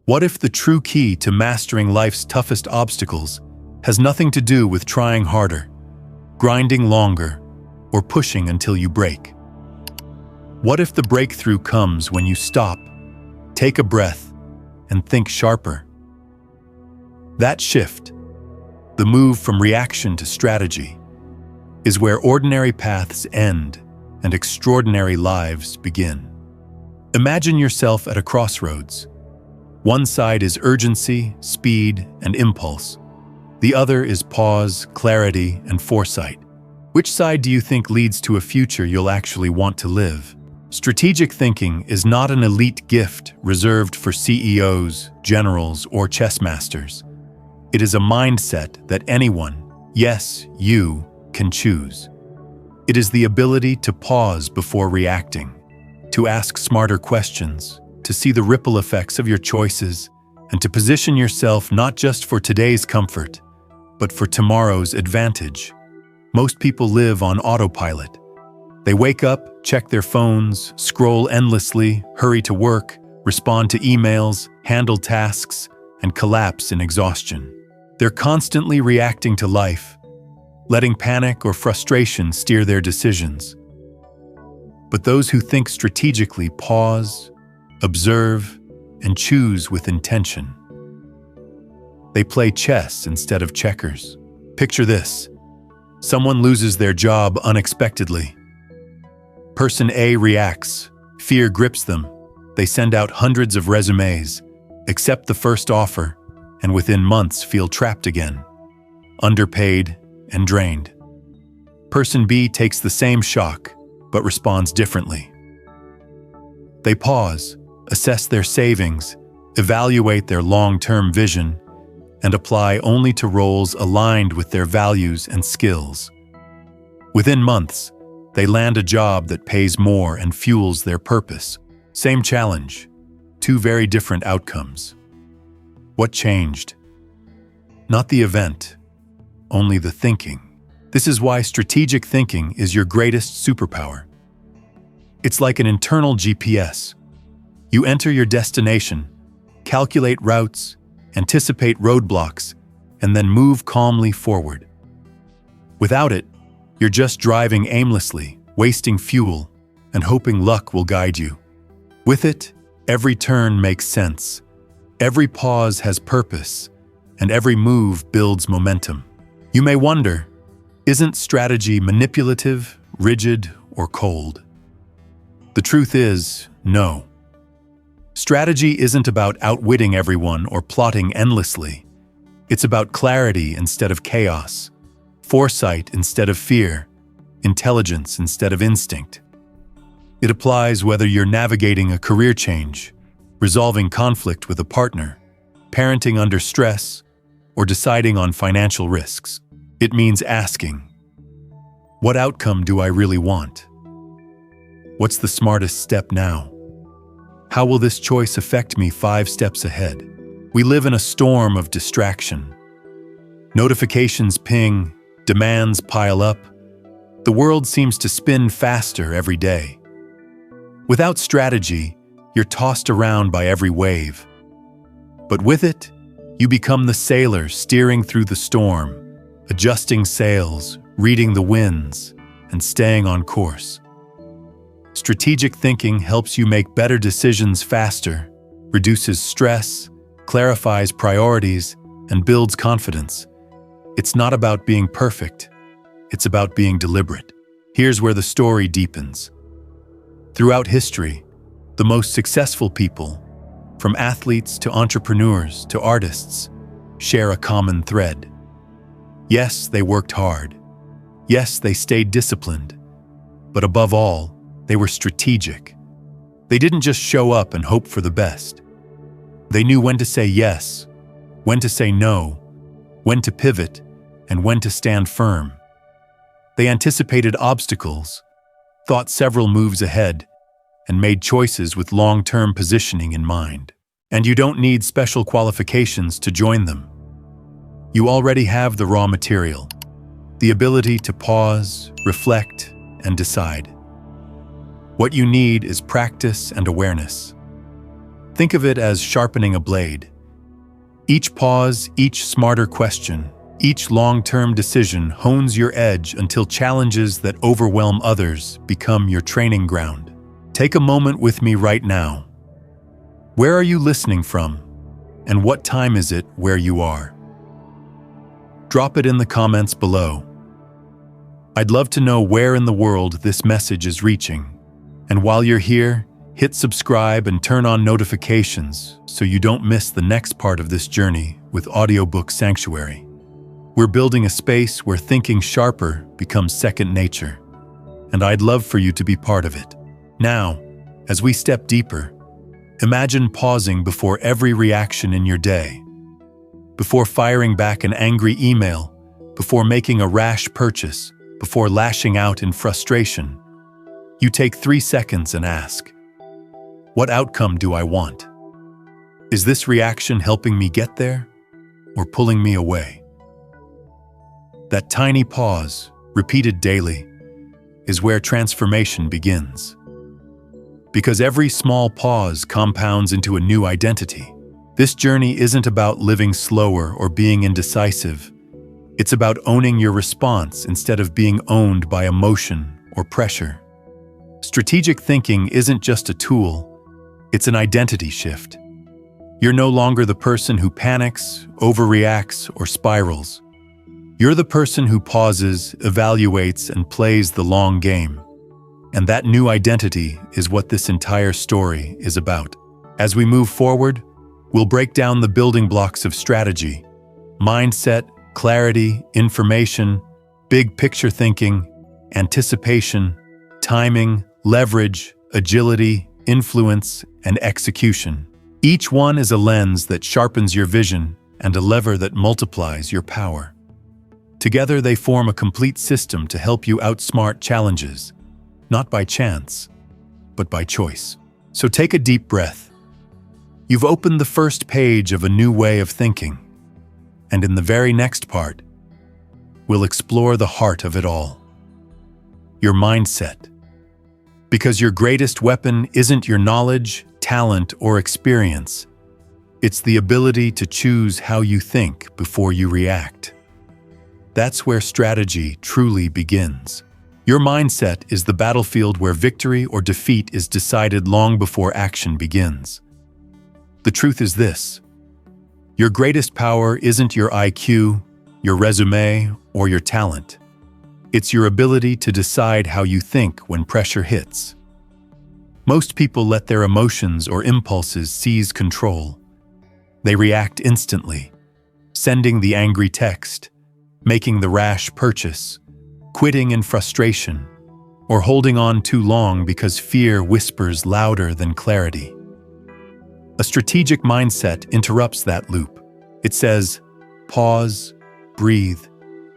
What if the true key to mastering life's toughest obstacles has nothing to do with trying harder, grinding longer, or pushing until you break? What if the breakthrough comes when you stop, take a breath, and think sharper? That shift, the move from reaction to strategy, is where ordinary paths end and extraordinary lives begin. Imagine yourself at a crossroads. One side is urgency, speed, and impulse. The other is pause, clarity, and foresight. Which side do you think leads to a future you'll actually want to live? Strategic thinking is not an elite gift reserved for CEOs, generals, or chess masters. It is a mindset that anyone, yes, you, can choose. It is the ability to pause before reacting, to ask smarter questions, to see the ripple effects of your choices, and to position yourself not just for today's comfort, but for tomorrow's advantage. Most people live on autopilot. They wake up, check their phones, scroll endlessly, hurry to work, respond to emails, handle tasks, and collapse in exhaustion. They're constantly reacting to life, letting panic or frustration steer their decisions. But those who think strategically pause, observe, and choose with intention. They play chess instead of checkers. Picture this. Someone loses their job unexpectedly. Person A reacts. Fear grips them. They send out hundreds of resumes, accept the first offer, and within months feel trapped again, underpaid and drained. Person B takes the same shock, but responds differently. They pause, assess their savings, evaluate their long-term vision, and apply only to roles aligned with their values and skills. Within months, they land a job that pays more and fuels their purpose. Same challenge, two very different outcomes. What changed? Not the event, only the thinking. This is why strategic thinking is your greatest superpower. It's like an internal GPS. You enter your destination, calculate routes, anticipate roadblocks, and then move calmly forward. Without it, you're just driving aimlessly, wasting fuel, and hoping luck will guide you. With it, every turn makes sense, every pause has purpose, and every move builds momentum. You may wonder, isn't strategy manipulative, rigid, or cold? The truth is, no. Strategy isn't about outwitting everyone or plotting endlessly. It's about clarity instead of chaos, foresight instead of fear, intelligence instead of instinct. It applies whether you're navigating a career change, resolving conflict with a partner, parenting under stress, or deciding on financial risks. It means asking, what outcome do I really want? What's the smartest step now? How will this choice affect me 5 steps ahead? We live in a storm of distraction. Notifications ping, demands pile up. The world seems to spin faster every day. Without strategy, you're tossed around by every wave. But with it, you become the sailor steering through the storm, adjusting sails, reading the winds, and staying on course. Strategic thinking helps you make better decisions faster, reduces stress, clarifies priorities, and builds confidence. It's not about being perfect. It's about being deliberate. Here's where the story deepens. Throughout history, the most successful people, from athletes to entrepreneurs to artists, share a common thread. Yes, they worked hard. Yes, they stayed disciplined. But above all, they were strategic. They didn't just show up and hope for the best. They knew when to say yes, when to say no, when to pivot, and when to stand firm. They anticipated obstacles, thought several moves ahead, and made choices with long-term positioning in mind. And you don't need special qualifications to join them. You already have the raw material, the ability to pause, reflect, and decide. What you need is practice and awareness. Think of it as sharpening a blade. Each pause, each smarter question, each long-term decision hones your edge until challenges that overwhelm others become your training ground. Take a moment with me right now. Where are you listening from? And what time is it where you are? Drop it in the comments below. I'd love to know where in the world this message is reaching. And while you're here, hit subscribe and turn on notifications so you don't miss the next part of this journey with Audiobook Sanctuary. We're building a space where thinking sharper becomes second nature, and I'd love for you to be part of it. Now, as we step deeper, imagine pausing before every reaction in your day. Before firing back an angry email, before making a rash purchase, before lashing out in frustration, you take 3 seconds and ask, what outcome do I want? Is this reaction helping me get there or pulling me away? That tiny pause, repeated daily, is where transformation begins. Because every small pause compounds into a new identity. This journey isn't about living slower or being indecisive. It's about owning your response instead of being owned by emotion or pressure. Strategic thinking isn't just a tool, it's an identity shift. You're no longer the person who panics, overreacts, or spirals. You're the person who pauses, evaluates, and plays the long game. And that new identity is what this entire story is about. As we move forward, we'll break down the building blocks of strategy, mindset, clarity, information, big picture thinking, anticipation, timing, leverage, agility, influence, and execution. Each one is a lens that sharpens your vision and a lever that multiplies your power. Together they form a complete system to help you outsmart challenges, not by chance, but by choice. So take a deep breath. You've opened the first page of a new way of thinking, and in the very next part, we'll explore the heart of it all. Your mindset. Because your greatest weapon isn't your knowledge, talent, or experience. It's the ability to choose how you think before you react. That's where strategy truly begins. Your mindset is the battlefield where victory or defeat is decided long before action begins. The truth is this: your greatest power isn't your IQ, your resume, or your talent. It's your ability to decide how you think when pressure hits. Most people let their emotions or impulses seize control. They react instantly, sending the angry text, making the rash purchase, quitting in frustration, or holding on too long because fear whispers louder than clarity. A strategic mindset interrupts that loop. It says, pause, breathe,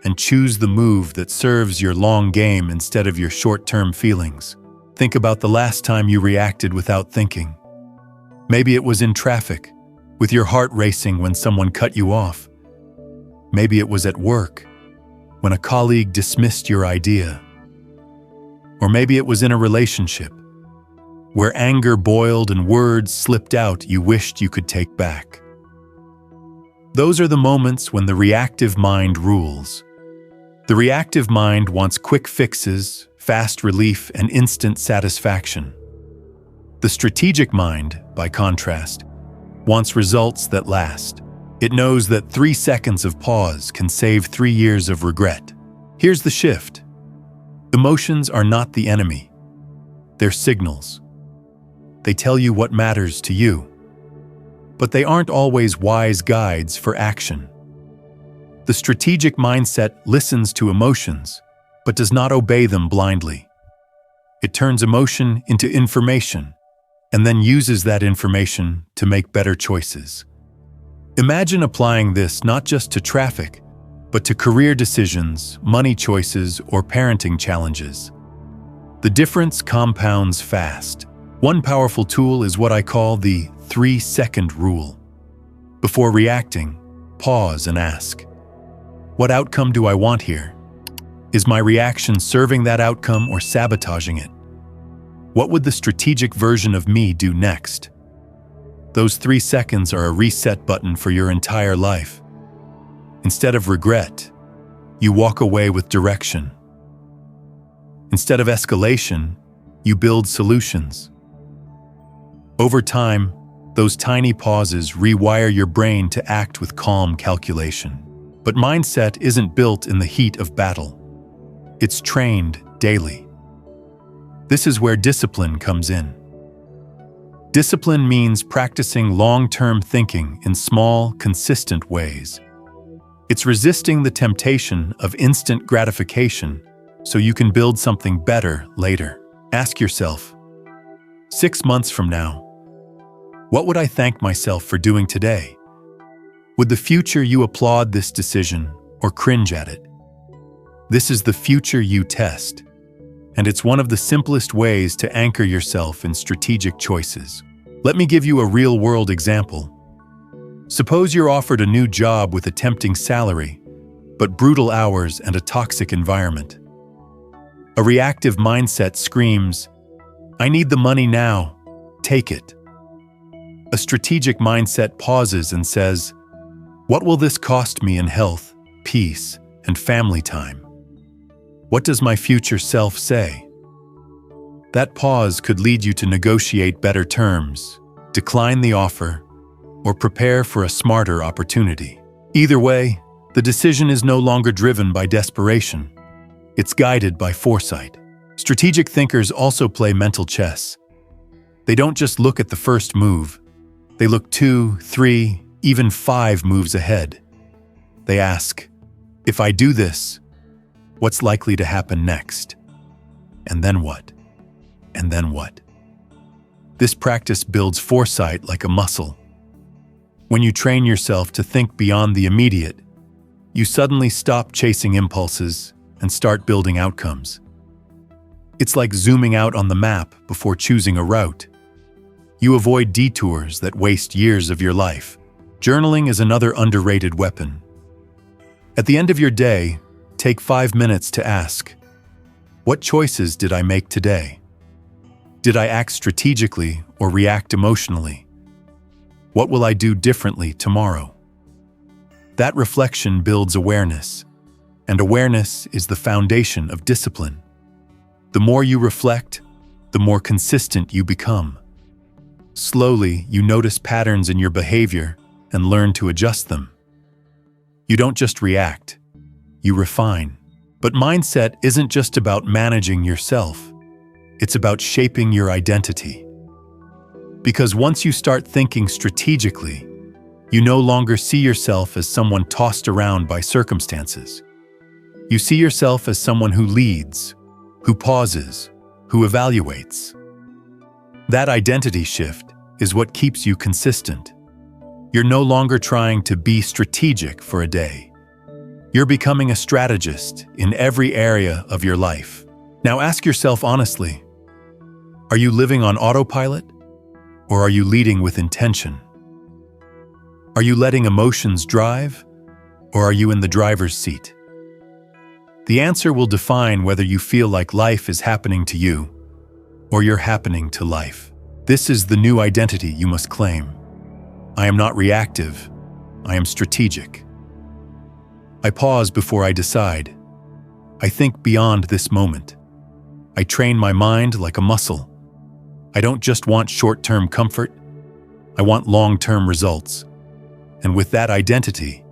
and choose the move that serves your long game instead of your short-term feelings. Think about the last time you reacted without thinking. Maybe it was in traffic, with your heart racing when someone cut you off. Maybe it was at work, when a colleague dismissed your idea. Or maybe it was in a relationship, where anger boiled and words slipped out you wished you could take back. Those are the moments when the reactive mind rules. The reactive mind wants quick fixes, fast relief, and instant satisfaction. The strategic mind, by contrast, wants results that last. It knows that 3 seconds of pause can save 3 years of regret. Here's the shift. Emotions are not the enemy. They're signals. They tell you what matters to you. But they aren't always wise guides for action. The strategic mindset listens to emotions, but does not obey them blindly. It turns emotion into information, and then uses that information to make better choices. Imagine applying this not just to traffic, but to career decisions, money choices, or parenting challenges. The difference compounds fast. One powerful tool is what I call the 3-second rule. Before reacting, pause and ask, what outcome do I want here? Is my reaction serving that outcome or sabotaging it? What would the strategic version of me do next? Those 3 seconds are a reset button for your entire life. Instead of regret, you walk away with direction. Instead of escalation, you build solutions. Over time, those tiny pauses rewire your brain to act with calm calculation. But mindset isn't built in the heat of battle. It's trained daily. This is where discipline comes in. Discipline means practicing long-term thinking in small, consistent ways. It's resisting the temptation of instant gratification so you can build something better later. Ask yourself, 6 months from now, what would I thank myself for doing today? Would the future you applaud this decision or cringe at it? This is the future you test, and it's one of the simplest ways to anchor yourself in strategic choices. Let me give you a real-world example. Suppose you're offered a new job with a tempting salary, but brutal hours and a toxic environment. A reactive mindset screams, "I need the money now, take it." A strategic mindset pauses and says, "What will this cost me in health, peace, and family time? What does my future self say?" That pause could lead you to negotiate better terms, decline the offer, or prepare for a smarter opportunity. Either way, the decision is no longer driven by desperation. It's guided by foresight. Strategic thinkers also play mental chess. They don't just look at the first move. They look 2, 3, even 5 moves ahead. They ask, "If I do this, what's likely to happen next? And then what? And then what?" This practice builds foresight like a muscle. When you train yourself to think beyond the immediate, you suddenly stop chasing impulses and start building outcomes. It's like zooming out on the map before choosing a route. You avoid detours that waste years of your life. Journaling is another underrated weapon. At the end of your day, take 5 minutes to ask, what choices did I make today? Did I act strategically or react emotionally? What will I do differently tomorrow? That reflection builds awareness, and awareness is the foundation of discipline. The more you reflect, the more consistent you become. Slowly, you notice patterns in your behavior and learn to adjust them. You don't just react, you refine. But mindset isn't just about managing yourself. It's about shaping your identity. Because once you start thinking strategically, you no longer see yourself as someone tossed around by circumstances. You see yourself as someone who leads, who pauses, who evaluates. That identity shift is what keeps you consistent. You're no longer trying to be strategic for a day. You're becoming a strategist in every area of your life. Now ask yourself honestly, are you living on autopilot, or are you leading with intention? Are you letting emotions drive, or are you in the driver's seat? The answer will define whether you feel like life is happening to you, or you're happening to life. This is the new identity you must claim. I am not reactive, I am strategic. I pause before I decide. I think beyond this moment. I train my mind like a muscle. I don't just want short-term comfort, I want long-term results. And with that identity,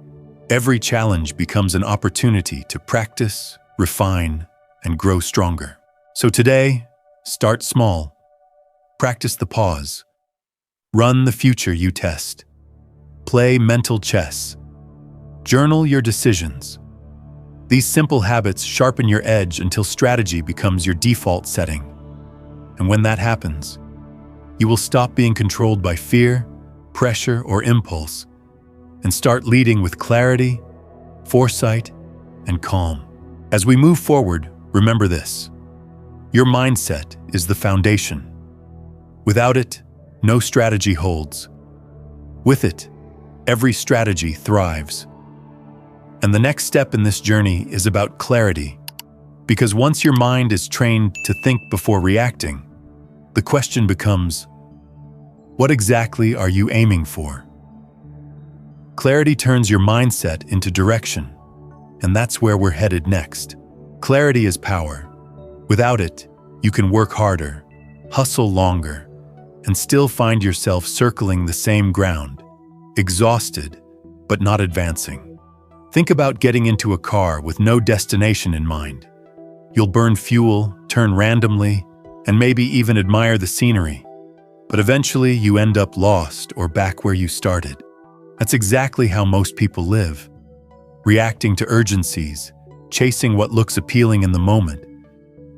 every challenge becomes an opportunity to practice, refine, and grow stronger. So today, start small. Practice the pause. Run the future you test. Play mental chess. Journal your decisions. These simple habits sharpen your edge until strategy becomes your default setting. And when that happens, you will stop being controlled by fear, pressure, or impulse, and start leading with clarity, foresight, and calm. As we move forward, remember this. Your mindset is the foundation. Without it, no strategy holds. With it, every strategy thrives. And the next step in this journey is about clarity, because once your mind is trained to think before reacting, the question becomes, What exactly are you aiming for? Clarity turns your mindset into direction, and that's where we're headed next. Clarity is power. Without it, you can work harder, hustle longer, and still find yourself circling the same ground, exhausted, but not advancing. Think about getting into a car with no destination in mind. You'll burn fuel, turn randomly, and maybe even admire the scenery. But eventually you end up lost or back where you started. That's exactly how most people live, reacting to urgencies, chasing what looks appealing in the moment,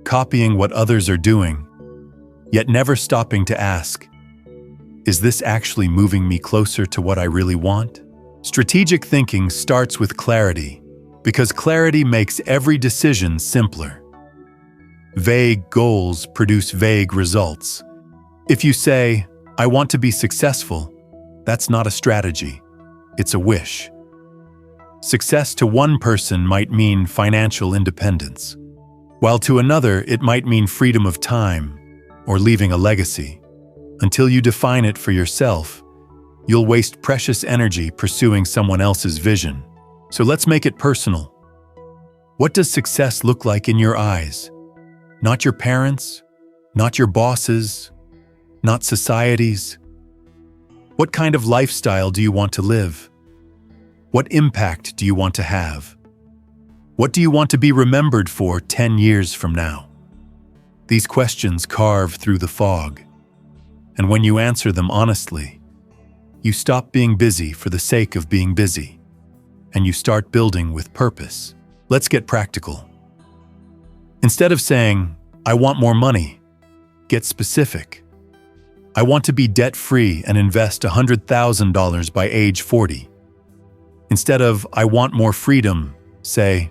copying what others are doing, yet never stopping to ask, is this actually moving me closer to what I really want? Strategic thinking starts with clarity, because clarity makes every decision simpler. Vague goals produce vague results. If you say, I want to be successful, that's not a strategy, it's a wish. Success to one person might mean financial independence, while to another it might mean freedom of time or leaving a legacy. Until you define it for yourself, you'll waste precious energy pursuing someone else's vision. So let's make it personal. What does success look like in your eyes? Not your parents, not your bosses, not society's. What kind of lifestyle do you want to live? What impact do you want to have? What do you want to be remembered for 10 years from now? These questions carve through the fog. And when you answer them honestly, you stop being busy for the sake of being busy, and you start building with purpose. Let's get practical. Instead of saying, I want more money, get specific. I want to be debt-free and invest $100,000 by age 40. Instead of, I want more freedom, say,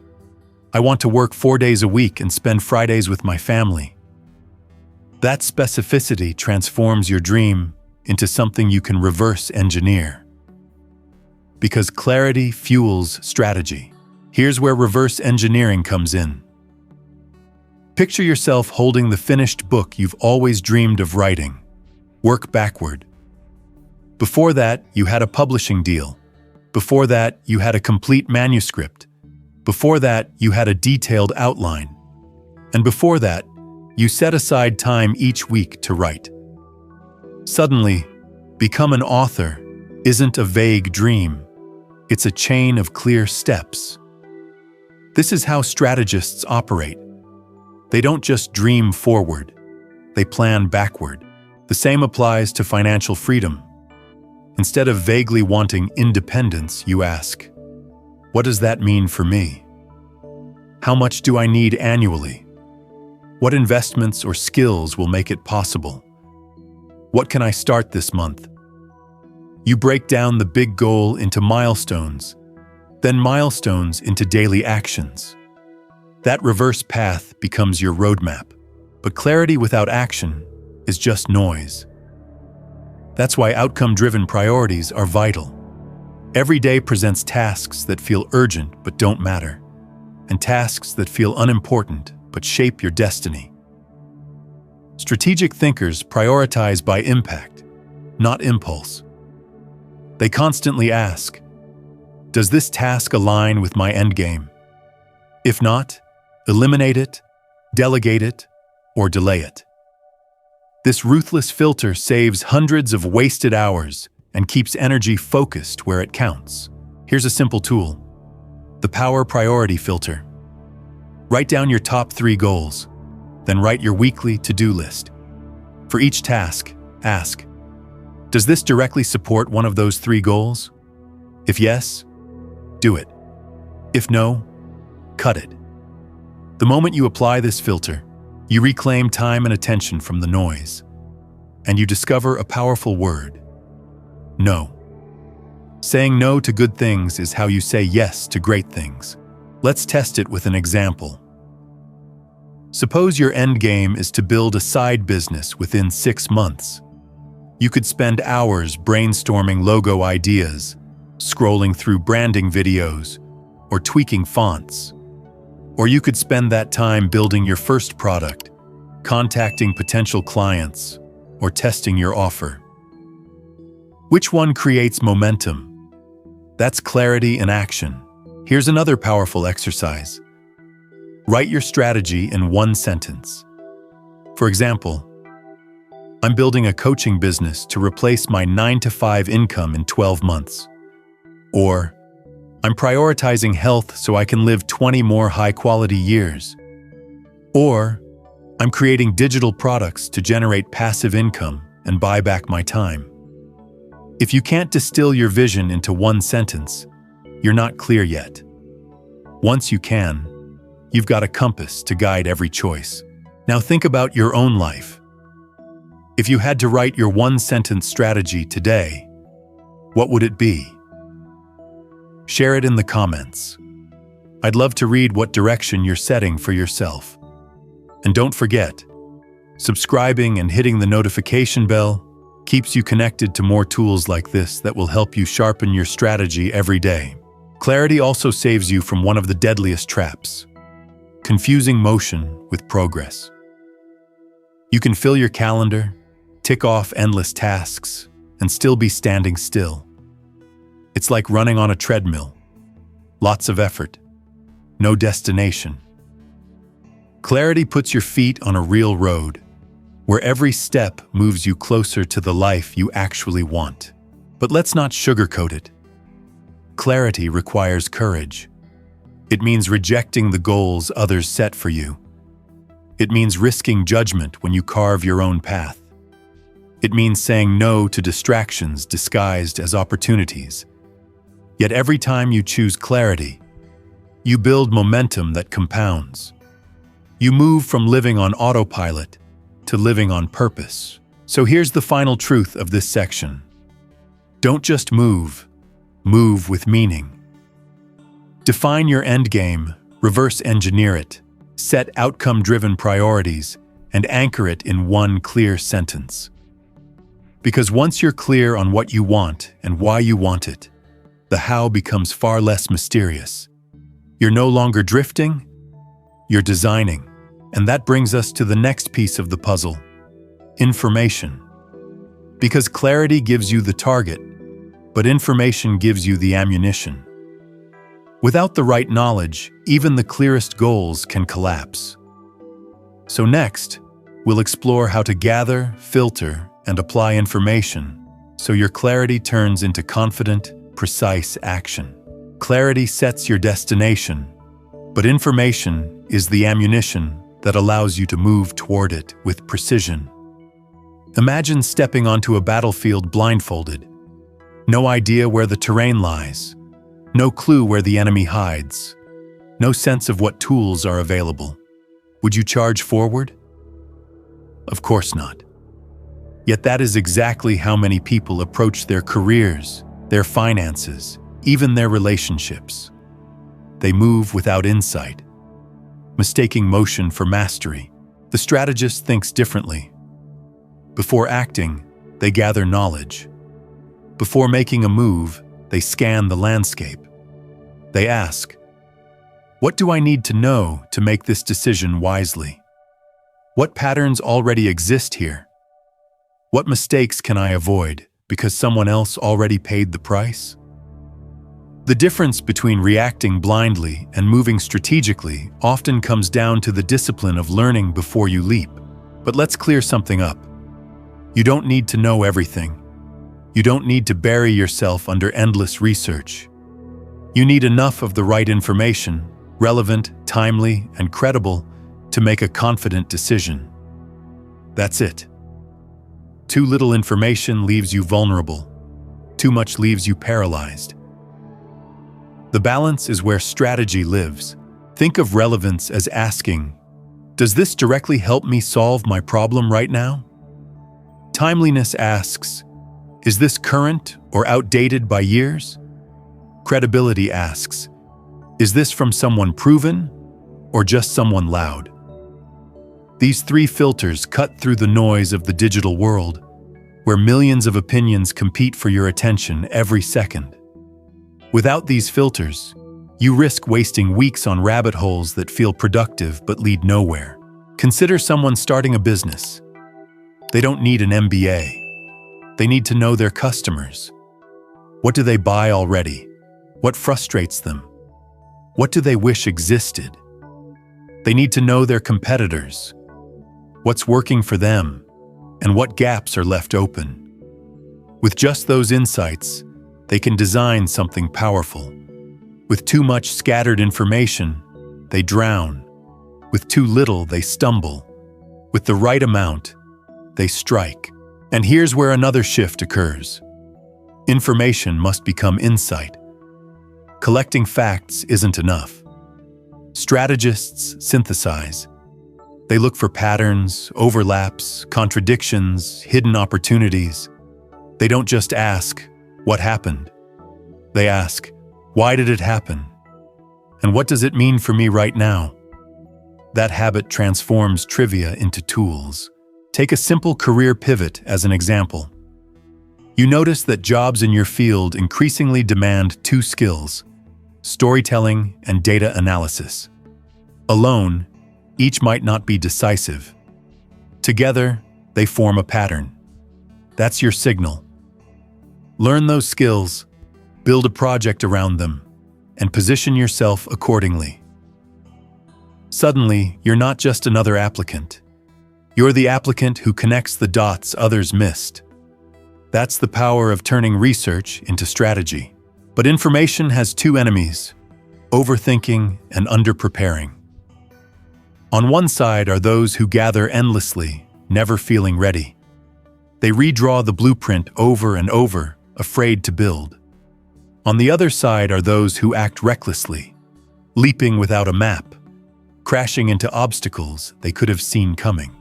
I want to work 4 days a week and spend Fridays with my family. That specificity transforms your dream into something you can reverse engineer. Because clarity fuels strategy. Here's where reverse engineering comes in. Picture yourself holding the finished book you've always dreamed of writing. Work backward. Before that, you had a publishing deal. Before that, you had a complete manuscript. Before that, you had a detailed outline. And before that, you set aside time each week to write. Suddenly, become an author isn't a vague dream. It's a chain of clear steps. This is how strategists operate. They don't just dream forward, they plan backward. The same applies to financial freedom. Instead of vaguely wanting independence, you ask, what does that mean for me? How much do I need annually? What investments or skills will make it possible? What can I start this month? You break down the big goal into milestones, then milestones into daily actions. That reverse path becomes your roadmap. But clarity without action is just noise. That's why outcome-driven priorities are vital. Every day presents tasks that feel urgent but don't matter, and tasks that feel unimportant but shape your destiny. Strategic thinkers prioritize by impact, not impulse. They constantly ask, does this task align with my endgame? If not, eliminate it, delegate it, or delay it. This ruthless filter saves hundreds of wasted hours and keeps energy focused where it counts. Here's a simple tool: the Power Priority Filter. Write down your top 3 goals, then write your weekly to-do list. For each task, ask, does this directly support one of those 3 goals? If yes, do it. If no, cut it. The moment you apply this filter, you reclaim time and attention from the noise, and you discover a powerful word: no. Saying no to good things is how you say yes to great things. Let's test it with an example. Suppose your end game is to build a side business within 6 months. You could spend hours brainstorming logo ideas, scrolling through branding videos, or tweaking fonts. Or you could spend that time building your first product, contacting potential clients, or testing your offer. Which one creates momentum? That's clarity in action. Here's another powerful exercise. Write your strategy in one sentence. For example, I'm building a coaching business to replace my 9-to-5 income in 12 months. Or, I'm prioritizing health so I can live 20 more high-quality years. Or, I'm creating digital products to generate passive income and buy back my time. If you can't distill your vision into one sentence, you're not clear yet. Once you can, you've got a compass to guide every choice. Now think about your own life. If you had to write your one-sentence strategy today, what would it be? Share it in the comments. I'd love to read what direction you're setting for yourself. And don't forget, subscribing and hitting the notification bell keeps you connected to more tools like this that will help you sharpen your strategy every day. Clarity also saves you from one of the deadliest traps: confusing motion with progress. You can fill your calendar, tick off endless tasks, and still be standing still. It's like running on a treadmill. Lots of effort, no destination. Clarity puts your feet on a real road, where every step moves you closer to the life you actually want. But let's not sugarcoat it. Clarity requires courage. It means rejecting the goals others set for you. It means risking judgment when you carve your own path. It means saying no to distractions disguised as opportunities. Yet every time you choose clarity, you build momentum that compounds. You move from living on autopilot to living on purpose. So here's the final truth of this section. Don't just move, move with meaning. Define your endgame, reverse engineer it, set outcome-driven priorities, and anchor it in one clear sentence. Because once you're clear on what you want and why you want it, the how becomes far less mysterious. You're no longer drifting, you're designing. And that brings us to the next piece of the puzzle: information. Because clarity gives you the target, but information gives you the ammunition. Without the right knowledge, even the clearest goals can collapse. So next, we'll explore how to gather, filter, and apply information so your clarity turns into confident, precise action. Clarity sets your destination, but information is the ammunition that allows you to move toward it with precision. Imagine stepping onto a battlefield blindfolded. No idea where the terrain lies. No clue where the enemy hides. No sense of what tools are available. Would you charge forward? Of course not. Yet that is exactly how many people approach their careers, their finances, even their relationships. They move without insight, mistaking motion for mastery. The strategist thinks differently. Before acting, they gather knowledge. Before making a move, they scan the landscape. They ask, what do I need to know to make this decision wisely? What patterns already exist here? What mistakes can I avoid because someone else already paid the price? The difference between reacting blindly and moving strategically often comes down to the discipline of learning before you leap. But let's clear something up. You don't need to know everything. You don't need to bury yourself under endless research. You need enough of the right information, relevant, timely, and credible, to make a confident decision. That's it. Too little information leaves you vulnerable. Too much leaves you paralyzed. The balance is where strategy lives. Think of relevance as asking, does this directly help me solve my problem right now? Timeliness asks, is this current or outdated by years? Credibility asks, is this from someone proven or just someone loud? These three filters cut through the noise of the digital world, where millions of opinions compete for your attention every second. Without these filters, you risk wasting weeks on rabbit holes that feel productive but lead nowhere. Consider someone starting a business. They don't need an MBA. They need to know their customers. What do they buy already? What frustrates them? What do they wish existed? They need to know their competitors. What's working for them, and what gaps are left open. With just those insights, they can design something powerful. With too much scattered information, they drown. With too little, they stumble. With the right amount, they strike. And here's where another shift occurs. Information must become insight. Collecting facts isn't enough. Strategists synthesize. They look for patterns, overlaps, contradictions, hidden opportunities. They don't just ask, "What happened?" They ask, "Why did it happen? And what does it mean for me right now?" That habit transforms trivia into tools. Take a simple career pivot as an example. You notice that jobs in your field increasingly demand two skills: storytelling and data analysis. Alone, each might not be decisive. Together, they form a pattern. That's your signal. Learn those skills, build a project around them, and position yourself accordingly. Suddenly, you're not just another applicant. You're the applicant who connects the dots others missed. That's the power of turning research into strategy. But information has two enemies: overthinking and underpreparing. On one side are those who gather endlessly, never feeling ready. They redraw the blueprint over and over, afraid to build. On the other side are those who act recklessly, leaping without a map, crashing into obstacles they could have seen coming.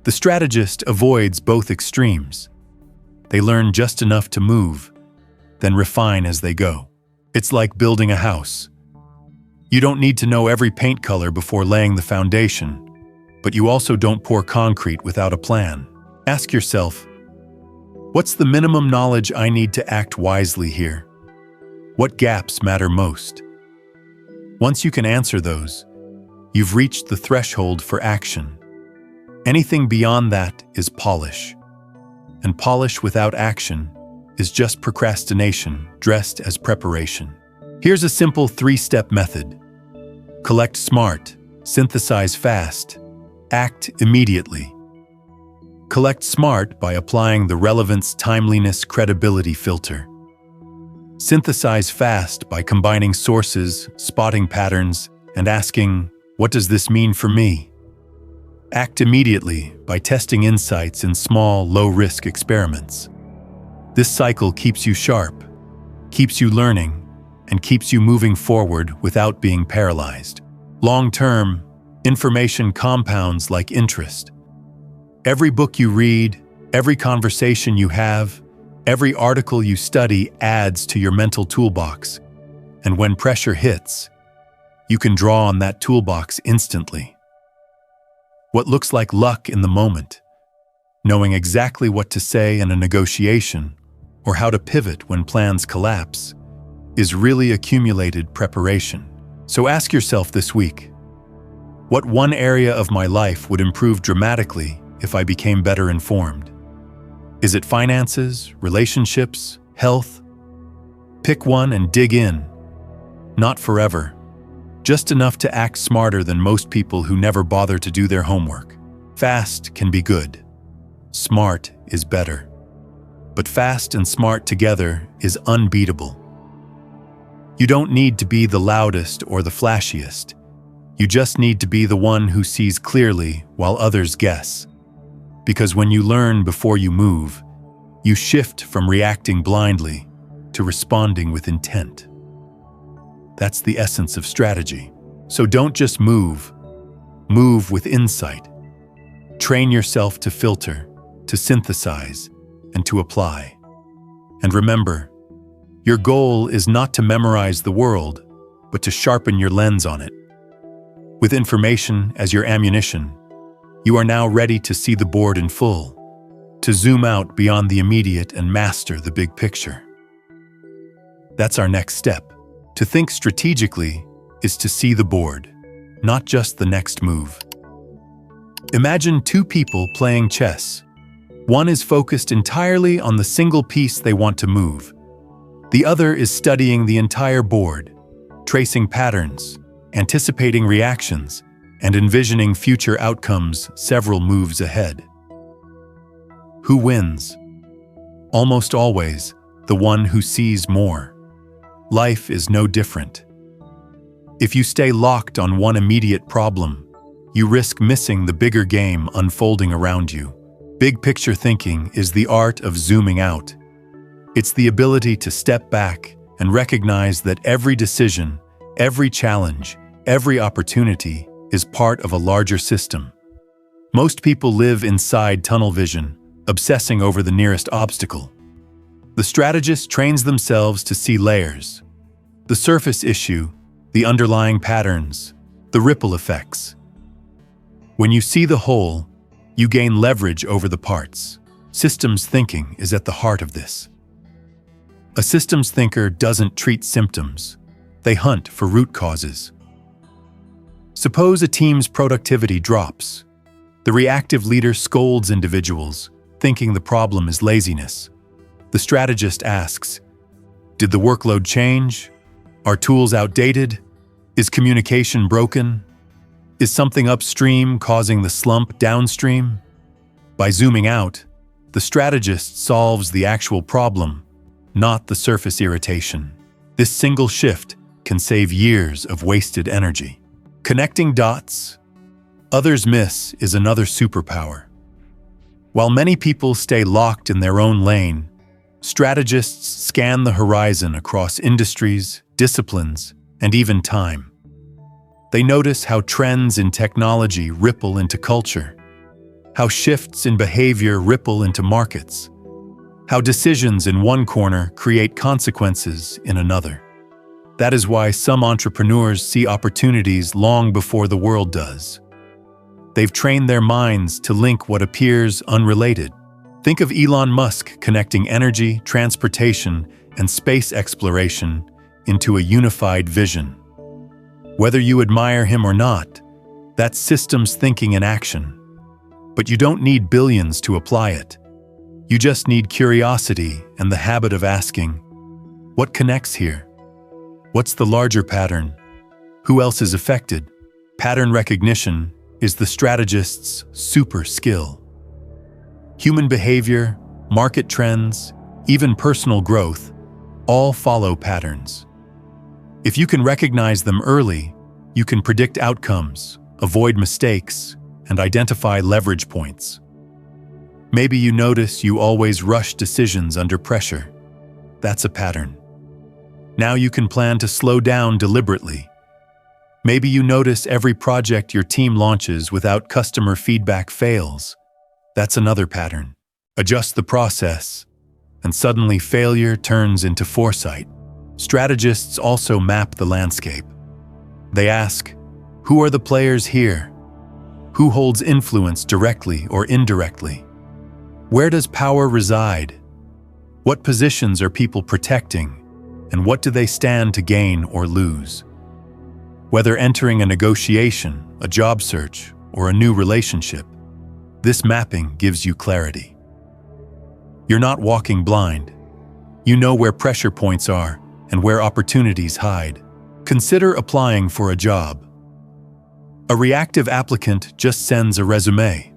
The strategist avoids both extremes. They learn just enough to move, then refine as they go. It's like building a house. You don't need to know every paint color before laying the foundation, but you also don't pour concrete without a plan. Ask yourself, what's the minimum knowledge I need to act wisely here? What gaps matter most? Once you can answer those, you've reached the threshold for action. Anything beyond that is polish. And polish without action is just procrastination dressed as preparation. Here's a simple 3-step method. Collect smart, synthesize fast, act immediately. Collect smart by applying the relevance, timeliness, credibility filter. Synthesize fast by combining sources, spotting patterns, and asking, what does this mean for me? Act immediately by testing insights in small, low-risk experiments. This cycle keeps you sharp, keeps you learning, and keeps you moving forward without being paralyzed. Long-term, information compounds like interest. Every book you read, every conversation you have, every article you study adds to your mental toolbox. And when pressure hits, you can draw on that toolbox instantly. What looks like luck in the moment, knowing exactly what to say in a negotiation, or how to pivot when plans collapse, is really accumulated preparation. So ask yourself this week, what one area of my life would improve dramatically if I became better informed? Is it finances, relationships, health? Pick one and dig in. Not forever. Just enough to act smarter than most people who never bother to do their homework. Fast can be good. Smart is better. But fast and smart together is unbeatable. You don't need to be the loudest or the flashiest. You just need to be the one who sees clearly while others guess. Because when you learn before you move, you shift from reacting blindly to responding with intent. That's the essence of strategy. So don't just move. Move with insight. Train yourself to filter, to synthesize, and to apply. And remember, your goal is not to memorize the world, but to sharpen your lens on it. With information as your ammunition, you are now ready to see the board in full, to zoom out beyond the immediate and master the big picture. That's our next step. To think strategically is to see the board, not just the next move. Imagine two people playing chess. One is focused entirely on the single piece they want to move. The other is studying the entire board, tracing patterns, anticipating reactions, and envisioning future outcomes several moves ahead. Who wins? Almost always, the one who sees more. Life is no different. If you stay locked on one immediate problem, you risk missing the bigger game unfolding around you. Big picture thinking is the art of zooming out. It's the ability to step back and recognize that every decision, every challenge, every opportunity is part of a larger system. Most people live inside tunnel vision, obsessing over the nearest obstacle. The strategist trains themselves to see layers, the surface issue, the underlying patterns, the ripple effects. When you see the whole, you gain leverage over the parts. Systems thinking is at the heart of this. A systems thinker doesn't treat symptoms. They hunt for root causes. Suppose a team's productivity drops. The reactive leader scolds individuals, thinking the problem is laziness. The strategist asks, did the workload change? Are tools outdated? Is communication broken? Is something upstream causing the slump downstream? By zooming out, the strategist solves the actual problem, not the surface irritation. This single shift can save years of wasted energy. Connecting dots, others miss, is another superpower. While many people stay locked in their own lane, strategists scan the horizon across industries, disciplines, and even time. They notice how trends in technology ripple into culture, how shifts in behavior ripple into markets, how decisions in one corner create consequences in another. That is why some entrepreneurs see opportunities long before the world does. They've trained their minds to link what appears unrelated. Think of Elon Musk connecting energy, transportation, and space exploration into a unified vision. Whether you admire him or not, that's systems thinking in action. But you don't need billions to apply it. You just need curiosity and the habit of asking, what connects here? What's the larger pattern? Who else is affected? Pattern recognition is the strategist's super skill. Human behavior, market trends, even personal growth, all follow patterns. If you can recognize them early, you can predict outcomes, avoid mistakes, and identify leverage points. Maybe you notice you always rush decisions under pressure. That's a pattern. Now you can plan to slow down deliberately. Maybe you notice every project your team launches without customer feedback fails. That's another pattern. Adjust the process, and suddenly failure turns into foresight. Strategists also map the landscape. They ask, who are the players here? Who holds influence directly or indirectly? Where does power reside? What positions are people protecting? And what do they stand to gain or lose? Whether entering a negotiation, a job search, or a new relationship, this mapping gives you clarity. You're not walking blind. You know where pressure points are and where opportunities hide. Consider applying for a job. A reactive applicant just sends a resume.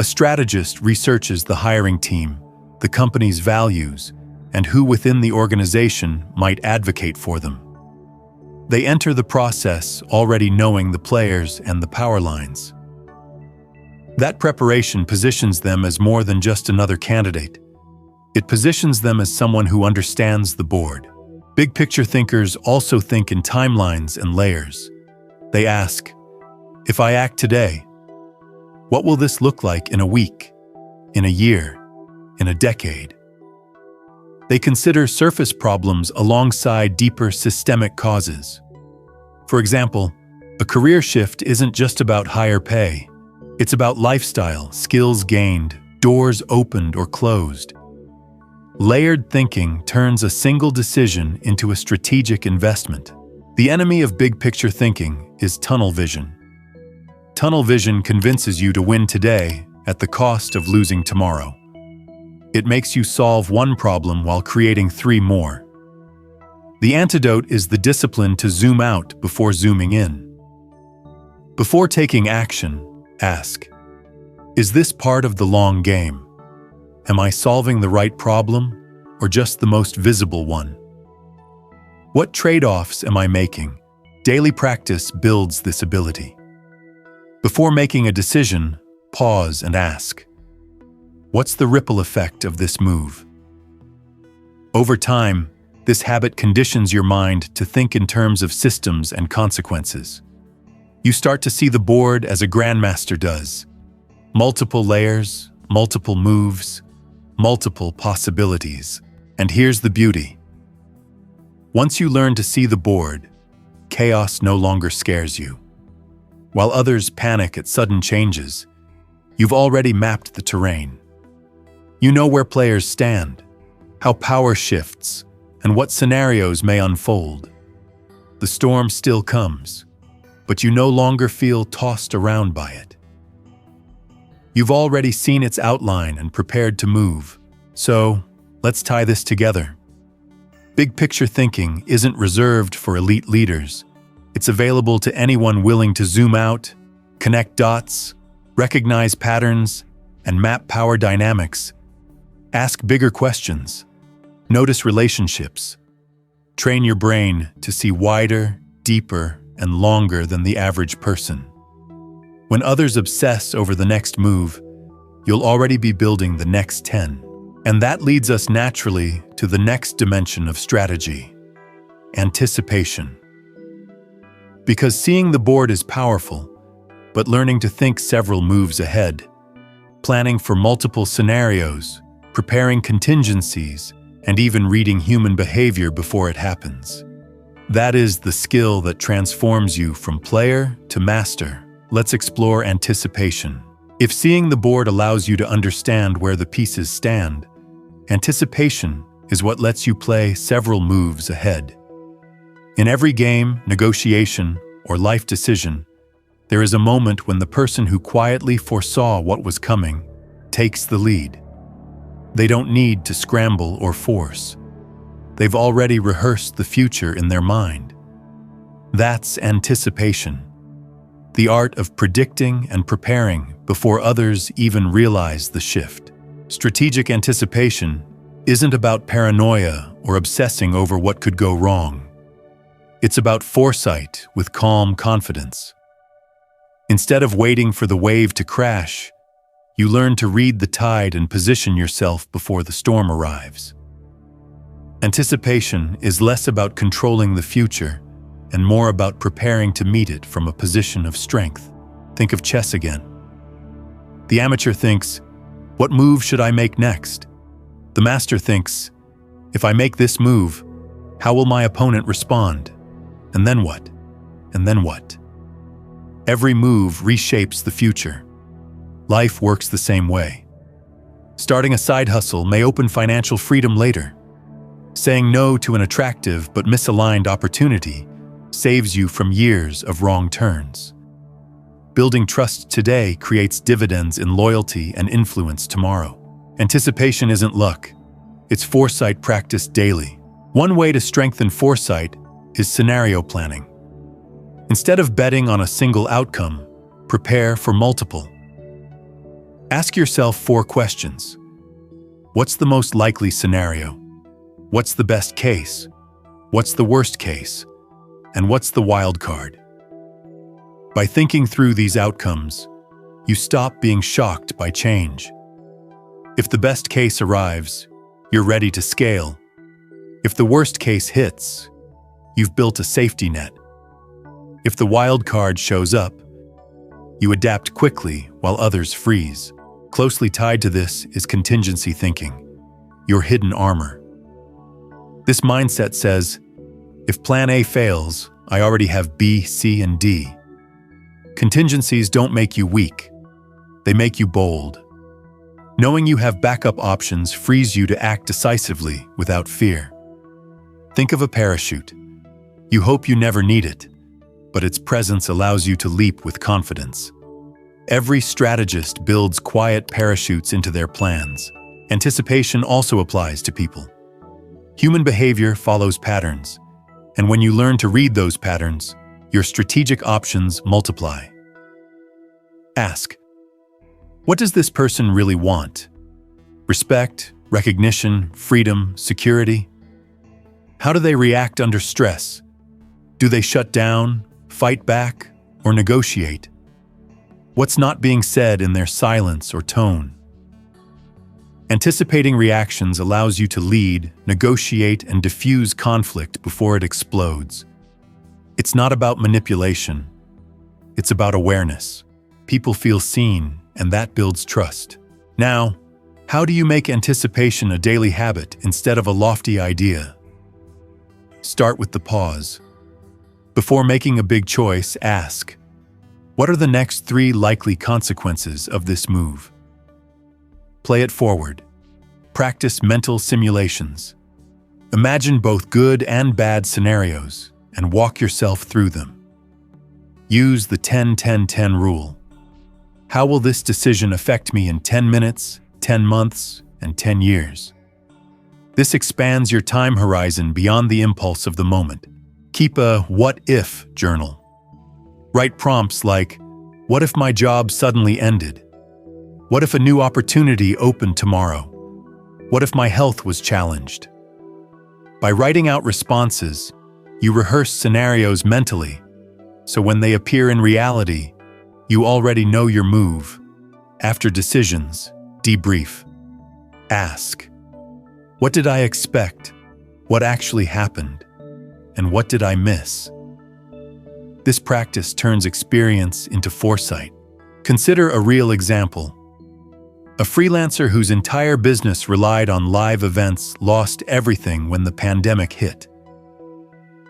A strategist researches the hiring team, the company's values, and who within the organization might advocate for them. They enter the process already knowing the players and the power lines. That preparation positions them as more than just another candidate. It positions them as someone who understands the board. Big picture thinkers also think in timelines and layers. They ask, if I act today, what will this look like in a week, in a year, in a decade? They consider surface problems alongside deeper systemic causes. For example, a career shift isn't just about higher pay. It's about lifestyle, skills gained, doors opened or closed. Layered thinking turns a single decision into a strategic investment. The enemy of big picture thinking is tunnel vision. Tunnel vision convinces you to win today at the cost of losing tomorrow. It makes you solve one problem while creating 3 more. The antidote is the discipline to zoom out before zooming in. Before taking action, ask, is this part of the long game? Am I solving the right problem or just the most visible one? What trade-offs am I making? Daily practice builds this ability. Before making a decision, pause and ask, what's the ripple effect of this move? Over time, this habit conditions your mind to think in terms of systems and consequences. You start to see the board as a grandmaster does. Multiple layers, multiple moves, multiple possibilities. And here's the beauty. Once you learn to see the board, chaos no longer scares you. While others panic at sudden changes, you've already mapped the terrain. You know where players stand, how power shifts, and what scenarios may unfold. The storm still comes, but you no longer feel tossed around by it. You've already seen its outline and prepared to move. So, let's tie this together. Big picture thinking isn't reserved for elite leaders. It's available to anyone willing to zoom out, connect dots, recognize patterns, and map power dynamics. Ask bigger questions. Notice relationships. Train your brain to see wider, deeper, and longer than the average person. When others obsess over the next move, you'll already be building the next 10. And that leads us naturally to the next dimension of strategy: anticipation. Because seeing the board is powerful, but learning to think several moves ahead, planning for multiple scenarios, preparing contingencies, and even reading human behavior before it happens. That is the skill that transforms you from player to master. Let's explore anticipation. If seeing the board allows you to understand where the pieces stand, anticipation is what lets you play several moves ahead. In every game, negotiation, or life decision, there is a moment when the person who quietly foresaw what was coming takes the lead. They don't need to scramble or force. They've already rehearsed the future in their mind. That's anticipation, the art of predicting and preparing before others even realize the shift. Strategic anticipation isn't about paranoia or obsessing over what could go wrong. It's about foresight with calm confidence. Instead of waiting for the wave to crash, you learn to read the tide and position yourself before the storm arrives. Anticipation is less about controlling the future and more about preparing to meet it from a position of strength. Think of chess again. The amateur thinks, what move should I make next? The master thinks, if I make this move, how will my opponent respond? And then what? And then what? Every move reshapes the future. Life works the same way. Starting a side hustle may open financial freedom later. Saying no to an attractive but misaligned opportunity saves you from years of wrong turns. Building trust today creates dividends in loyalty and influence tomorrow. Anticipation isn't luck. It's foresight practiced daily. One way to strengthen foresight is scenario planning. Instead of betting on a single outcome, prepare for multiple. Ask yourself 4 questions. What's the most likely scenario? What's the best case? What's the worst case? And what's the wild card? By thinking through these outcomes, you stop being shocked by change. If the best case arrives, you're ready to scale. If the worst case hits, you've built a safety net. If the wild card shows up, you adapt quickly while others freeze. Closely tied to this is contingency thinking, your hidden armor. This mindset says, if plan A fails, I already have B, C, and D. Contingencies don't make you weak. They make you bold. Knowing you have backup options frees you to act decisively without fear. Think of a parachute. You hope you never need it, but its presence allows you to leap with confidence. Every strategist builds quiet parachutes into their plans. Anticipation also applies to people. Human behavior follows patterns, and when you learn to read those patterns, your strategic options multiply. Ask, what does this person really want? Respect, recognition, freedom, security? How do they react under stress? Do they shut down, fight back, or negotiate? What's not being said in their silence or tone? Anticipating reactions allows you to lead, negotiate, and diffuse conflict before it explodes. It's not about manipulation. It's about awareness. People feel seen, and that builds trust. Now, how do you make anticipation a daily habit instead of a lofty idea? Start with the pause. Before making a big choice, ask, what are the next 3 likely consequences of this move? Play it forward. Practice mental simulations. Imagine both good and bad scenarios and walk yourself through them. Use the 10-10-10 rule. How will this decision affect me in 10 minutes, 10 months, and 10 years? This expands your time horizon beyond the impulse of the moment. Keep a what-if journal. Write prompts like, what if my job suddenly ended? What if a new opportunity opened tomorrow? What if my health was challenged? By writing out responses, you rehearse scenarios mentally, so when they appear in reality, you already know your move. After decisions, debrief. Ask, what did I expect? What actually happened? And what did I miss? This practice turns experience into foresight. Consider a real example. A freelancer whose entire business relied on live events lost everything when the pandemic hit.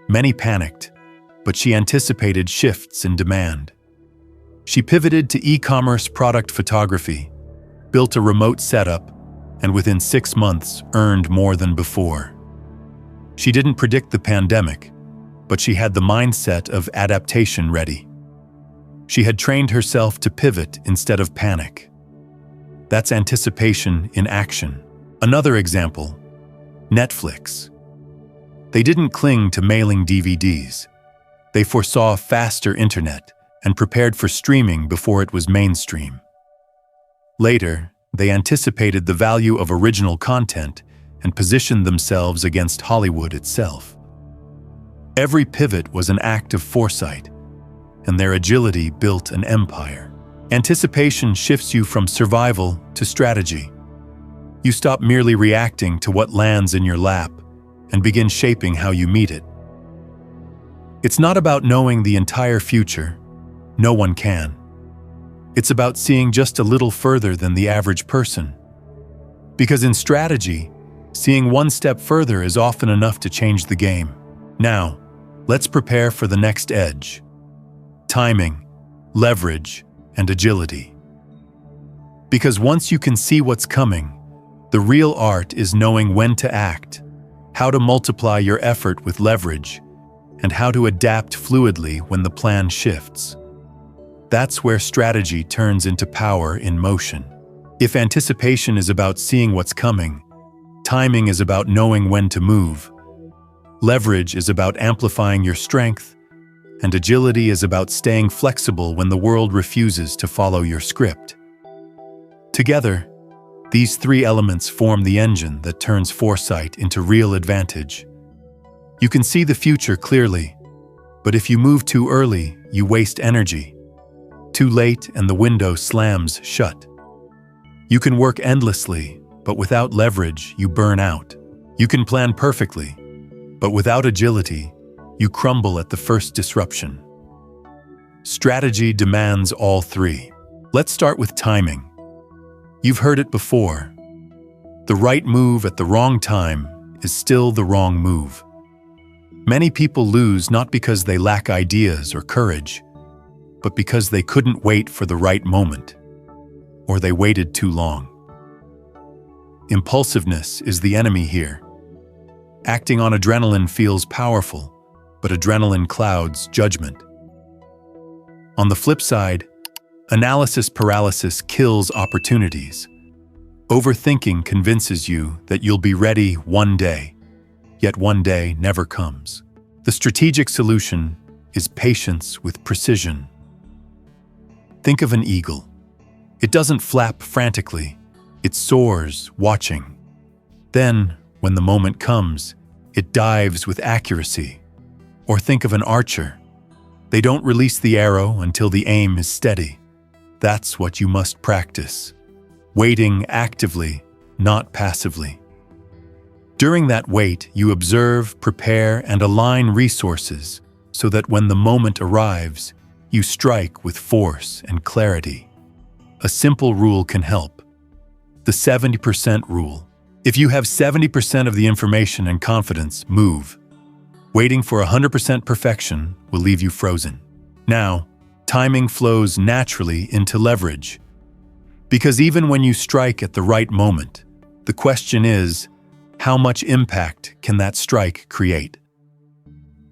Many panicked, but she anticipated shifts in demand. She pivoted to e-commerce product photography, built a remote setup, and within 6 months earned more than before. She didn't predict the pandemic, but she had the mindset of adaptation ready. She had trained herself to pivot instead of panic. That's anticipation in action. Another example, Netflix. They didn't cling to mailing DVDs. They foresaw faster internet and prepared for streaming before it was mainstream. Later, they anticipated the value of original content and positioned themselves against Hollywood itself. Every pivot was an act of foresight, and their agility built an empire. Anticipation shifts you from survival to strategy. You stop merely reacting to what lands in your lap and begin shaping how you meet it. It's not about knowing the entire future. No one can. It's about seeing just a little further than the average person. Because in strategy, seeing one step further is often enough to change the game. Now, let's prepare for the next edge. Timing, leverage, and agility. Because once you can see what's coming, the real art is knowing when to act, how to multiply your effort with leverage, and how to adapt fluidly when the plan shifts. That's where strategy turns into power in motion. If anticipation is about seeing what's coming, timing is about knowing when to move, leverage is about amplifying your strength, and agility is about staying flexible when the world refuses to follow your script. Together, these 3 elements form the engine that turns foresight into real advantage. You can see the future clearly, but if you move too early, you waste energy. Too late and the window slams shut. You can work endlessly, but without leverage, you burn out. You can plan perfectly, but without agility, you crumble at the first disruption. Strategy demands all 3. Let's start with timing. You've heard it before. The right move at the wrong time is still the wrong move. Many people lose not because they lack ideas or courage, but because they couldn't wait for the right moment, or they waited too long. Impulsiveness is the enemy here. Acting on adrenaline feels powerful, but adrenaline clouds judgment. On the flip side, analysis paralysis kills opportunities. Overthinking convinces you that you'll be ready one day, yet one day never comes. The strategic solution is patience with precision. Think of an eagle. It doesn't flap frantically, it soars, watching. Then, when the moment comes, it dives with accuracy. Or think of an archer. They don't release the arrow until the aim is steady. That's what you must practice. Waiting actively, not passively. During that wait, you observe, prepare, and align resources so that when the moment arrives, you strike with force and clarity. A simple rule can help. The 70% rule. If you have 70% of the information and confidence, move. Waiting for 100% perfection will leave you frozen. Now, timing flows naturally into leverage. Because even when you strike at the right moment, the question is, how much impact can that strike create?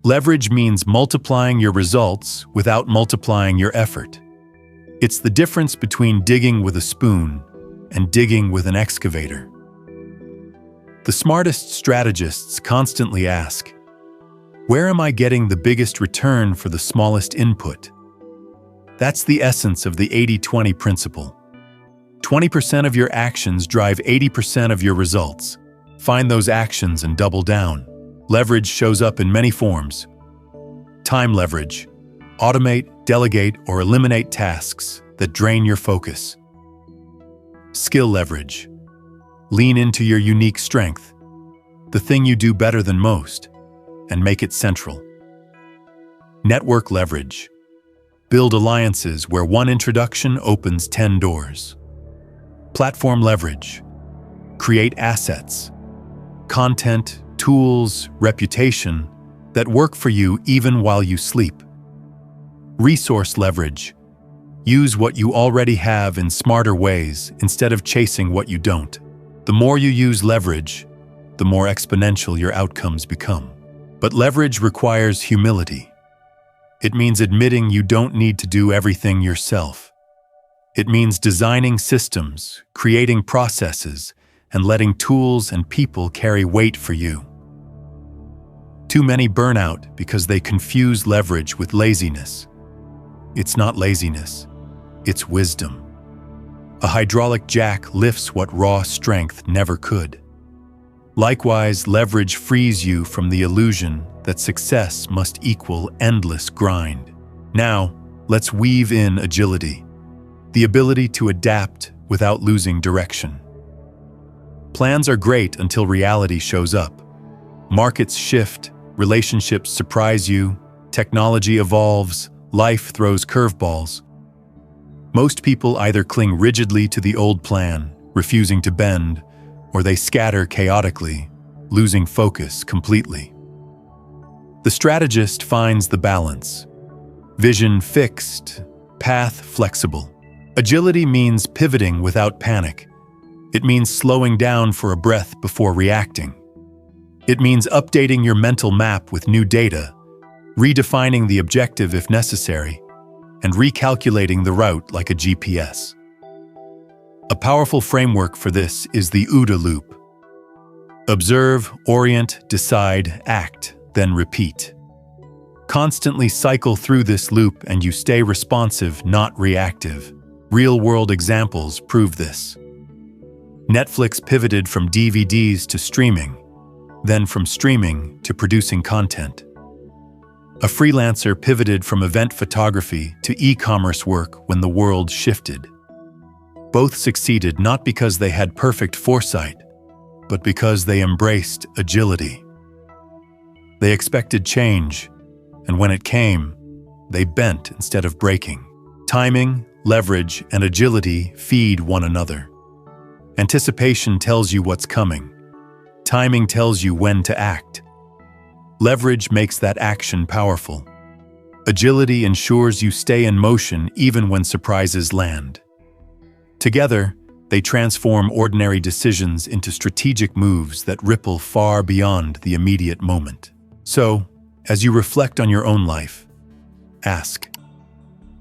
Leverage means multiplying your results without multiplying your effort. It's the difference between digging with a spoon and digging with an excavator. The smartest strategists constantly ask, where am I getting the biggest return for the smallest input? That's the essence of the 80-20 principle. 20% of your actions drive 80% of your results. Find those actions and double down. Leverage shows up in many forms. Time leverage. Automate, delegate, or eliminate tasks that drain your focus. Skill leverage. Lean into your unique strength, the thing you do better than most, and make it central. Network leverage. Build alliances where one introduction opens 10 doors. Platform leverage. Create assets, content, tools, reputation that work for you even while you sleep. Resource leverage. Use what you already have in smarter ways instead of chasing what you don't. The more you use leverage, the more exponential your outcomes become. But leverage requires humility. It means admitting you don't need to do everything yourself. It means designing systems, creating processes, and letting tools and people carry weight for you. Too many burn out because they confuse leverage with laziness. It's not laziness, it's wisdom. A hydraulic jack lifts what raw strength never could. Likewise, leverage frees you from the illusion that success must equal endless grind. Now, let's weave in agility, the ability to adapt without losing direction. Plans are great until reality shows up. Markets shift, relationships surprise you, technology evolves, life throws curveballs. Most people either cling rigidly to the old plan, refusing to bend, or they scatter chaotically, losing focus completely. The strategist finds the balance. Vision fixed, path flexible. Agility means pivoting without panic. It means slowing down for a breath before reacting. It means updating your mental map with new data, redefining the objective if necessary, and recalculating the route like a GPS. A powerful framework for this is the OODA loop. Observe, orient, decide, act, then repeat. Constantly cycle through this loop and you stay responsive, not reactive. Real-world examples prove this. Netflix pivoted from DVDs to streaming, then from streaming to producing content. A freelancer pivoted from event photography to e-commerce work when the world shifted. Both succeeded not because they had perfect foresight, but because they embraced agility. They expected change, and when it came, they bent instead of breaking. Timing, leverage, and agility feed one another. Anticipation tells you what's coming. Timing tells you when to act. Leverage makes that action powerful. Agility ensures you stay in motion even when surprises land. Together, they transform ordinary decisions into strategic moves that ripple far beyond the immediate moment. So, as you reflect on your own life, ask,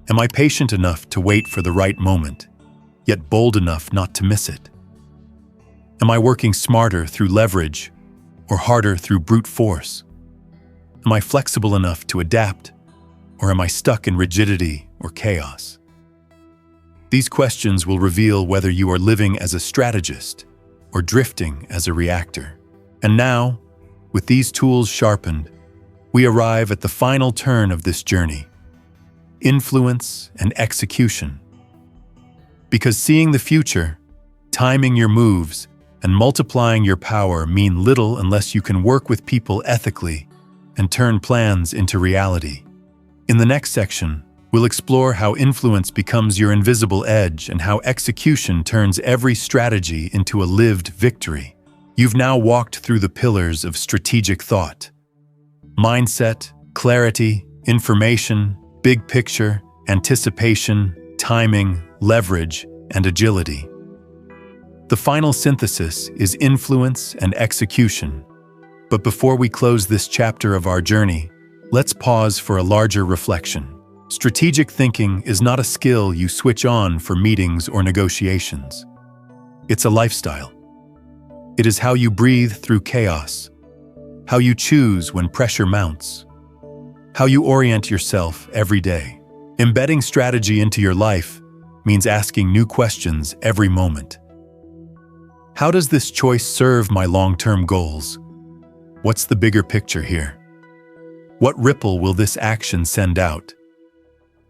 am I patient enough to wait for the right moment, yet bold enough not to miss it? Am I working smarter through leverage or harder through brute force? Am I flexible enough to adapt, or am I stuck in rigidity or chaos? These questions will reveal whether you are living as a strategist or drifting as a reactor. And now, with these tools sharpened, we arrive at the final turn of this journey: influence and execution. Because seeing the future, timing your moves, and multiplying your power mean little unless you can work with people ethically and turn plans into reality. In the next section, we'll explore how influence becomes your invisible edge and how execution turns every strategy into a lived victory. You've now walked through the pillars of strategic thought: mindset, clarity, information, big picture, anticipation, timing, leverage, and agility. The final synthesis is influence and execution. But before we close this chapter of our journey, let's pause for a larger reflection. Strategic thinking is not a skill you switch on for meetings or negotiations. It's a lifestyle. It is how you breathe through chaos, how you choose when pressure mounts, how you orient yourself every day. Embedding strategy into your life means asking new questions every moment. How does this choice serve my long-term goals? What's the bigger picture here? What ripple will this action send out?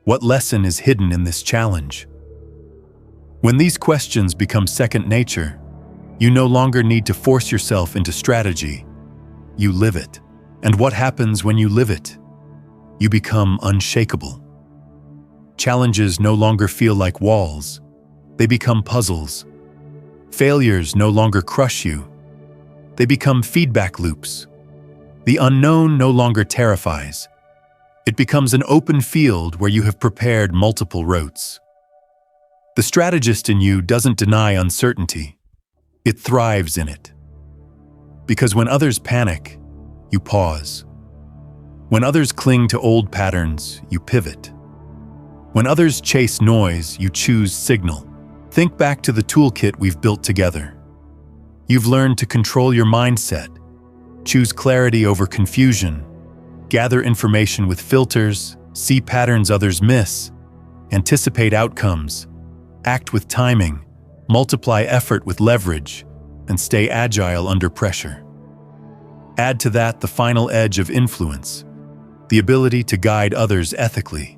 What lesson is hidden in this challenge? When these questions become second nature, you no longer need to force yourself into strategy. You live it. And what happens when you live it? You become unshakable. Challenges no longer feel like walls. They become puzzles. Failures no longer crush you. They become feedback loops. The unknown no longer terrifies. It becomes an open field where you have prepared multiple routes. The strategist in you doesn't deny uncertainty. It thrives in it. Because when others panic, you pause. When others cling to old patterns, you pivot. When others chase noise, you choose signal. Think back to the toolkit we've built together. You've learned to control your mindset, choose clarity over confusion, gather information with filters, see patterns others miss, anticipate outcomes, act with timing, multiply effort with leverage, and stay agile under pressure. Add to that the final edge of influence, the ability to guide others ethically,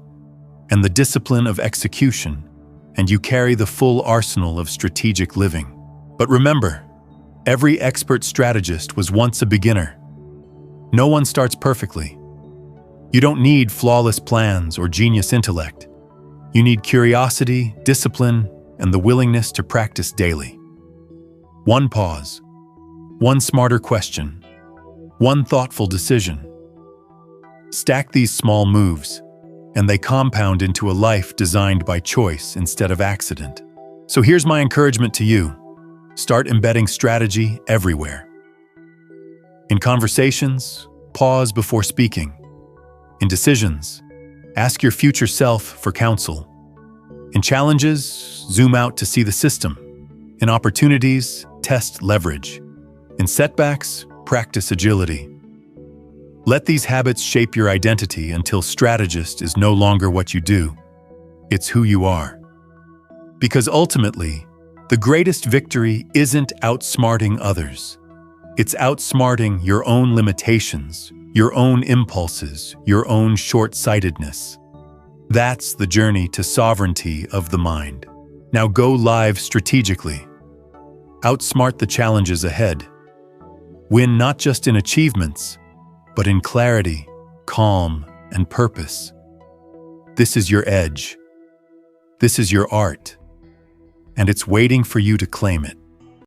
and the discipline of execution, and you carry the full arsenal of strategic living. But remember, every expert strategist was once a beginner. No one starts perfectly. You don't need flawless plans or genius intellect. You need curiosity, discipline, and the willingness to practice daily. One pause, one smarter question, one thoughtful decision. Stack these small moves, and they compound into a life designed by choice instead of accident. So here's my encouragement to you. Start embedding strategy everywhere. In conversations, pause before speaking. In decisions, ask your future self for counsel. In challenges, zoom out to see the system. In opportunities, test leverage. In setbacks, practice agility. Let these habits shape your identity until strategist is no longer what you do. It's who you are. Because ultimately, the greatest victory isn't outsmarting others. It's outsmarting your own limitations, your own impulses, your own short-sightedness. That's the journey to sovereignty of the mind. Now go live strategically. Outsmart the challenges ahead. Win not just in achievements, but in clarity, calm, and purpose. This is your edge. This is your art. And it's waiting for you to claim it.